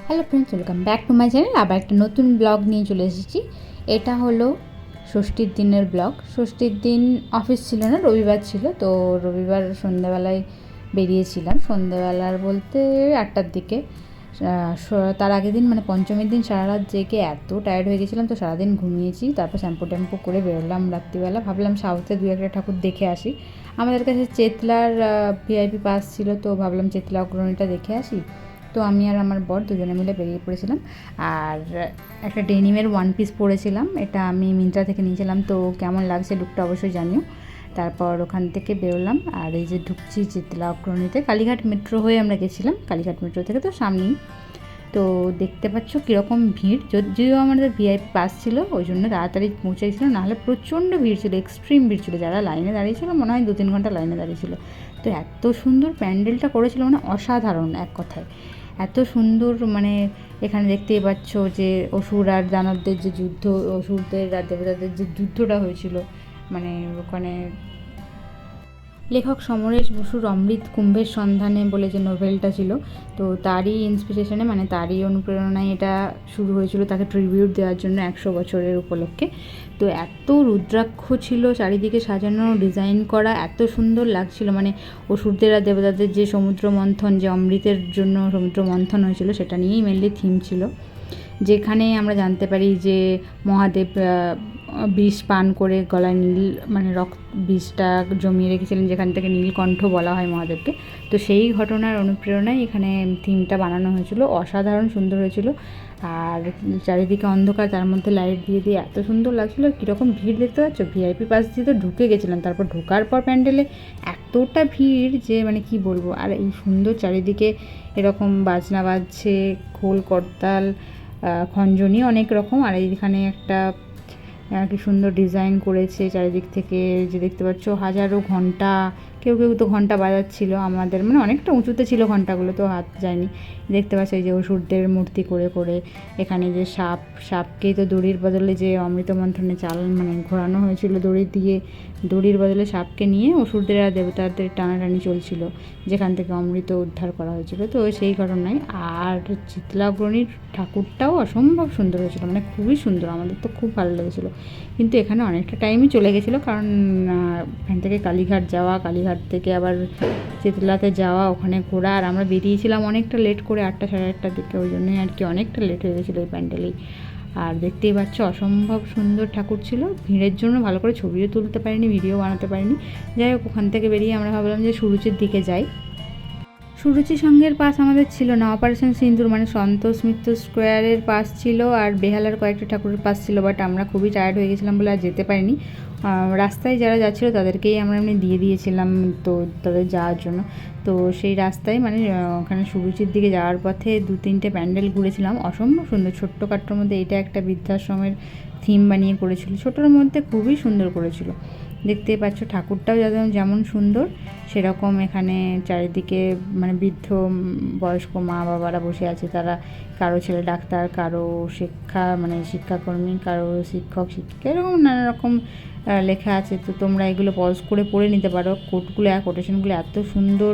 Hello friends, welcome back to my channel. আবার একটা নতুন ব্লগ নিয়ে চলে এসেছি। এটা হলো ষষ্ঠীর দিনের ব্লগ। ষষ্ঠীর দিন অফিস ছিল না, রবিবার ছিল। তো রবিবার সন্ধ্যাবেলায় বেরিয়েছিলাম। সন্ধ্যাবেলার বলতে 8টার দিকে। তার আগের দিন মানে পঞ্চমীর দিন সারা রাত জেগে এত টায়ার্ড হয়ে গেছিলাম, তো সারাদিন ঘুমিয়েছি। তারপর শ্যাম্পু করে বেরোলাম রাত্রিবেলা। ভাবলাম সাউথে দু একটা ঠাকুর দেখে আসি। আমাদের কাছে চেতলার ভিআইপি পাস ছিল, তো ভাবলাম চেতলা অগ্রণীটা দেখে আসি। তো আমি আর আমার বর দুজনে মিলে বেরিয়ে পড়েছিলাম। আর একটা ডেনিমের ওয়ান পিস পরেছিলাম, এটা আমি মিন্ত্রা থেকে নিয়েছিলাম। তো কেমন লাগছে লুকটা অবশ্যই জানিও। তারপর ওখান থেকে বেরোলাম, আর এই যে ঢুকছি চিতলা অগ্রণীতে। কালীঘাট মেট্রো হয়ে আমরা গেছিলাম, কালীঘাট মেট্রো থেকে তো সামনেই। তো দেখতে পাচ্ছ কীরকম ভিড়। যদিও আমাদের ভিআইপি পাস ছিল, ওই জন্য তাড়াতাড়ি পৌঁছেছিল, নাহলে প্রচণ্ড ভিড় ছিল, এক্সট্রিম ভিড় ছিল। যারা লাইনে দাঁড়িয়েছিল মনে হয় 2-3 ঘন্টা লাইনে দাঁড়িয়েছিল। তো এত সুন্দর প্যান্ডেলটা করেছিল, মানে অসাধারণ এক কথায়। এত সুন্দর, মানে এখানে দেখতেই পাচ্ছ যে অসুর আর দানবদের যে যুদ্ধ, অসুরদের আর দেবতাদের যে যুদ্ধটা হয়েছিল, মানে ওখানে লেখক সমরেশ বসুর অমৃত কুম্ভের সন্ধানে বলে যে নোভেলটা ছিল, তো তারই ইন্সপিরেশনে, মানে তারই অনুপ্রেরণায় এটা শুরু হয়েছিল, তাকে ট্রিবিউট দেওয়ার জন্য 100 বছরের উপলক্ষে। তো এত রুদ্রাক্ষ ছিল চারিদিকে সাজানো, ডিজাইন করা, এত সুন্দর লাগছিল। মানে অসুরদের আর দেবতাদের যে সমুদ্র মন্থন, যে অমৃতের জন্য সমুদ্র মন্থন হয়েছিল, সেটা নিয়েই মেনলি থিম ছিল। যেখানে আমরা জানতে পারি যে মহাদেব বিষ পান করে গলায় নীল, মানে বিষটা জমিয়ে রেখেছিলেন, যেখান থেকে নীলকণ্ঠ বলা হয় মহাদেবকে। তো সেই ঘটনার অনুপ্রেরণায় এখানে থিমটা বানানো হয়েছিল। অসাধারণ সুন্দর হয়েছিল। আর চারিদিকে অন্ধকার, তার মধ্যে লাইট দিয়ে দিয়ে এত সুন্দর লাগছিলো। কীরকম ভিড় দেখতে পাচ্ছ, ভিআইপি পাস দিয়ে তো ঢুকে গেছিলাম। তারপর ঢোকার পর প্যান্ডেলে এতটা ভিড় যে মানে কি বলবো। আর এই সুন্দর চারিদিকে এরকম বাজনা বাজছে, খোল করতাল, খঞ্জনি অনেক রকম। আর এইখানে একটা কি সুন্দর ডিজাইন করেছে চারিদিক থেকে, যে দেখতে পাচ্ছ হাজারো ঘন্টা। কেউ কেউ তো ঘন্টা বাজাচ্ছিল, আমাদের মানে অনেকটা উঁচুতে ছিল ঘন্টাগুলো, তো হাত যায়নি। দেখতে পাচ্ছ এই যে অসুরদের মূর্তি করে করে। এখানে যে সাপকেই তো দড়ির বদলে যে অমৃত মন্থনে চাল মানে ঘোরানো হয়েছিল দড়ি দিয়ে, দড়ির বদলে সাপকে নিয়ে অসুরদের আর দেবতাদের টানাটানি চলছিল, যেখান থেকে অমৃত উদ্ধার করা হয়েছিল। তো সেই ঘটনায়। আর চিতলা অগ্রণীর ঠাকুরটাও অসম্ভব সুন্দর হয়েছিল, মানে খুবই সুন্দর, আমাদের তো খুব ভালো লেগেছিলো। কিন্তু এখানে অনেকটা টাইমই চলে গেছিলো, কারণ এখান থেকে কালীঘাট যাওয়া, কালীঘাট থেকে আবার চিতলাতে যাওয়া, ওখানে ঘোরা। আর আমরা বেরিয়েছিলাম অনেকটা লেট করে, 8টা সাড়ে 8টার দিকে, ওই জন্যই আর কি অনেকটা লেট হয়ে গেছিলো এই প্যান্ডেলেই। আর দেখতেই পাচ্ছ অসম্ভব সুন্দর ঠাকুর ছিল। ভিড়ের জন্য ভালো করে ছবিও তুলতে পারিনি, ভিডিও বানাতে পারিনি। যাই হোক, ওখান থেকে বেরিয়ে আমরা ভাবলাম যে সুরুচির দিকে যাই। সুরুচি সঙ্গের পাস আমাদের ছিল না, অপারেশন সিন্দুর মানে সন্তোষ মিত্র স্কোয়ারের পাস ছিল, আর বেহালার কয়েকটা ঠাকুরের পাস ছিল। বাট আমরা খুবই টায়ার্ড হয়ে গেছিলাম বলে আর যেতে পারিনি। রাস্তায় যারা যাচ্ছিলো তাদেরকেই আমরা এমনি দিয়ে দিয়েছিলাম, তো তাদের যাওয়ার জন্য। তো সেই রাস্তায় মানে ওখানে সুরুচির দিকে যাওয়ার পথে 2-3টে প্যান্ডেল ঘুরেছিলাম, অসম্ভব সুন্দর। ছোট্টখাট্টোর মধ্যে এটা একটা বৃদ্ধাশ্রমের থিম বানিয়ে করেছিল, ছোটোর মধ্যে খুবই সুন্দর করেছিল। দেখতেই পাচ্ছ ঠাকুরটাও যেমন সুন্দর, সেরকম এখানে চারিদিকে মানে বৃদ্ধ বয়স্ক মা বাবারা বসে আছে। তারা কারো ছেলে ডাক্তার, কারো শিক্ষাকর্মী, কারো শিক্ষক শিক্ষিকা, এরকম নানা রকম লেখা আছে। তো তোমরা এগুলো পজ করে পড়ে নিতে পারো। কোটেশনগুলো এত সুন্দর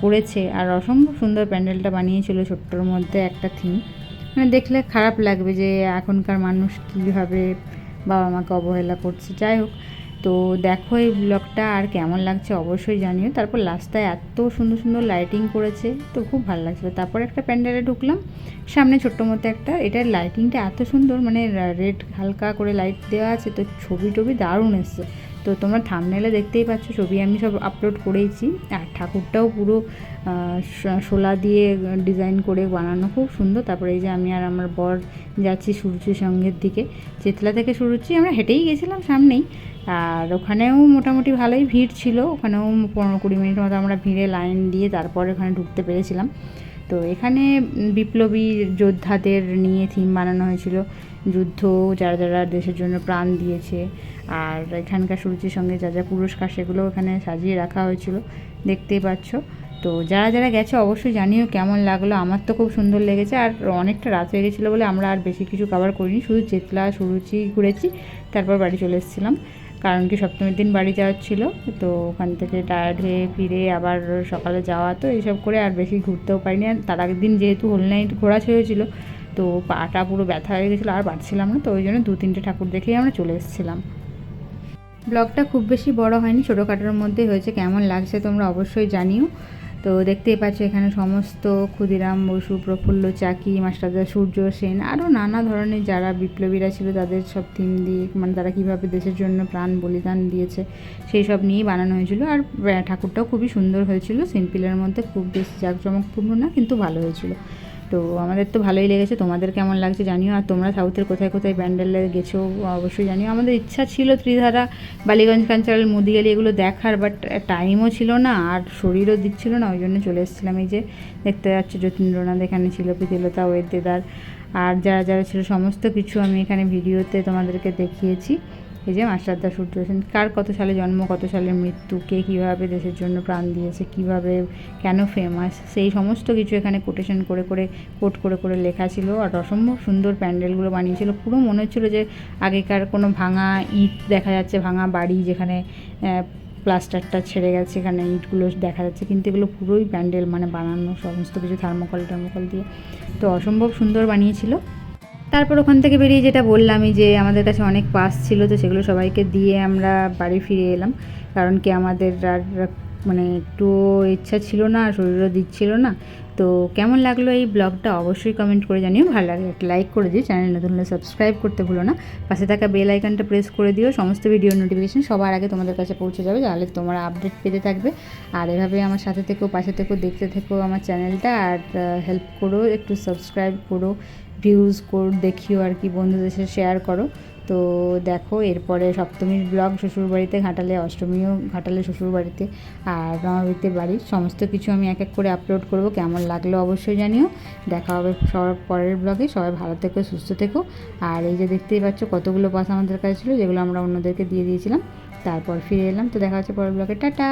করেছে, আর অসম্ভব সুন্দর প্যান্ডেলটা বানিয়েছিল ছোট্টর মধ্যে একটা থিম। মানে দেখলে খারাপ লাগবে যে এখনকার মানুষ কীভাবে বাবা মাকে অবহেলা করছে। যাই হোক, তো দেখো এই ব্লগটা, আর কেমন লাগছে অবশ্যই জানিও। তারপর লাস্টটায় এত সুন্দর সুন্দর লাইটিং করেছে, তো খুব ভালো লাগছিলো। তারপর একটা প্যান্ডেলে ঢুকলাম, সামনে ছোট্ট মতো একটা, এটার লাইটিংটা এত সুন্দর, মানে রেড হালকা করে লাইট দেওয়া আছে, তো ছবি টবি দারুণ এসছে। তো তোমরা থাম্বনেলে দেখতেই পাচ্ছ, ছবি আমি সব আপলোড করেইছি। আর ঠাকুরটাও পুরো শোলা দিয়ে ডিজাইন করে বানানো, খুব সুন্দর। তারপরে এই যে আমি আর আমার বর যাচ্ছি সুরুচি সঙ্গের দিকে। চেতলা থেকে সুরুচি আমরা হেঁটেই গেছিলাম সামনেই। আর ওখানেও মোটামুটি ভালোই ভিড় ছিল, ওখানেও 15-20 মিনিট মতো আমরা ভিড়ে লাইন দিয়ে তারপরে ওখানে ঢুকতে পেরেছিলাম। তো এখানে বিপ্লবী যোদ্ধাদের নিয়ে থিম বানানো হয়েছিল, যুদ্ধ, যারা যারা দেশের জন্য প্রাণ দিয়েছে। আর এখানকার সুরুচির সঙ্গে যা যা পুরস্কার, সেগুলো এখানে সাজিয়ে রাখা হয়েছিল, দেখতেই পাচ্ছ। তো যারা যারা গেছে অবশ্যই জানিও কেমন লাগলো। আমার তো খুব সুন্দর লেগেছে। আর অনেকটা রাত হয়ে গেছিলো বলে আমরা আর বেশি কিছু কভার করিনি, শুধু চেতলা সুরুচি ঘুরেছি, তারপর বাড়ি চলে এসেছিলাম। কারণ কি সপ্তমীর দিন বাড়ি যাওয়ার ছিল, তো ওখান থেকে টায়ার্ড হয়ে ফিরে আবার সকালে যাওয়া, তো এইসব করে আর বেশি ঘুরতেও পারিনি। আর তার আগের দিন যেহেতু হোল নাইট ঘোরা হয়েছিল, তো পাটা পুরো ব্যথা হয়ে গেছিলো, আর পারছিলাম না, তো ওই জন্য 2-3টে ঠাকুর দেখেই আমরা চলে এসেছিলাম। ব্লগটা খুব বেশি বড় হয়নি, ছোটোখাটোর মধ্যে হয়েছে। কেমন লাগছে তোমরা অবশ্যই জানিও। তো দেখতেই পাচ্ছ এখানে সমস্ত ক্ষুদিরাম বসু, প্রফুল্ল চাকি, মাস্টারদা সূর্য সেন, আরও নানা ধরনের যারা বিপ্লবীরা ছিল তাদের সব থিম দিয়ে, মানে তারা কীভাবে দেশের জন্য প্রাণ বলিদান দিয়েছে সেই সব নিয়েই বানানো হয়েছিল। আর ঠাকুরটাও খুবই সুন্দর হয়েছিল, সিম্পলের মধ্যে, খুব বেশি জাঁকজমকপূর্ণ না, কিন্তু ভালো হয়েছিল। তো আমাদের তো ভালোই লেগেছে, তোমাদের কেমন লাগছে জানিও। আর তোমরা সাউথের কোথায় কোথায় প্যান্ডেলে গেছো অবশ্যই জানিও। আমাদের ইচ্ছা ছিল ত্রিধারা, বালিগঞ্জ কাঞ্চাল, মুদিয়ালি এগুলো দেখার, বাট টাইমও ছিল না আর শরীরও দিচ্ছিল না, ওই জন্য চলে এসেছিলাম। এই যে দেখতে যাচ্ছে যতীন্দ্রনাথ এখানে ছিল, প্রীতিলতা, ওয়েদ দেদার, আর যারা যারা ছিল সমস্ত কিছু আমি এখানে ভিডিওতে তোমাদেরকে দেখিয়েছি। এই যে মাস্টারদা সূর্য সেন, কার কত সালে জন্ম, কত সালে মৃত্যু, কে কীভাবে দেশের জন্য প্রাণ দিয়েছে, কীভাবে, কেন ফেমাস, সেই সমস্ত কিছু এখানে কোটেশন করে করে কোট করে করে লেখা ছিল। আর অসম্ভব সুন্দর প্যান্ডেলগুলো বানিয়েছিল, পুরো মনে হচ্ছিলো যে আগেকার কোনো ভাঙা ইট দেখা যাচ্ছে, ভাঙা বাড়ি যেখানে প্লাস্টারটা ছেড়ে গেছে, এখানে ইটগুলো দেখা যাচ্ছে, কিন্তু এগুলো পুরোই প্যান্ডেল মানে বানানো, সমস্ত কিছু থার্মোকল টার্মোকল দিয়ে, তো অসম্ভব সুন্দর বানিয়েছিল। তারপর ওখান থেকে বেরিয়ে যেটা বললামই যে আমাদের কাছে অনেক পাস ছিল, তো সেগুলো সবাইকে দিয়ে আমরা বাড়ি ফিরে এলাম। কারণ কি আমাদের আর মানে একটু ইচ্ছা ছিল না, শরীরও দিচ্ছিল না। তো কেমন লাগলো এই ব্লগটা অবশ্যই কমেন্ট করে জানিও। ভালো লাগলে একটা লাইক করে দিও, চ্যানেল নতুন হলে সাবস্ক্রাইব করতে ভুলো না, পাশে থাকা বেল আইকনটা প্রেস করে দিও, সমস্ত ভিডিও নোটিফিকেশন সবার আগে তোমাদের কাছে পৌঁছে যাবে, তাহলে তোমরা আপডেট পেতে থাকবে। আর এভাবে আমার সাথে থেকেও, পাশে থেকেও, দেখতে থেকেও আমার চ্যানেলটা, আর হেল্প করো, একটু সাবস্ক্রাইব করো, ভিউজ কোড দেখিও আর কি, বন্ধুদের সাথে শেয়ার করো। তো দেখো এরপরে সপ্তমীর ব্লগ শ্বশুরবাড়িতে, ঘাটালে অষ্টমীও ঘাটালে শ্বশুরবাড়িতে, আর রমাবাড়িতে বাড়ি, সমস্ত কিছু আমি এক এক করে আপলোড করব। কেমন লাগলো অবশ্যই জানিও। দেখা হবে সবার পরের ব্লগে। সবাই ভালো থেকো, সুস্থ থেকো। আর এই যে দেখতেই পাচ্ছ কতগুলো পাস আমাদের কাছে ছিল, যেগুলো আমরা অন্যদেরকে দিয়ে দিয়েছিলাম, তারপর ফিরে এলাম। তো দেখা হচ্ছে পরের ব্লগে, টাটা।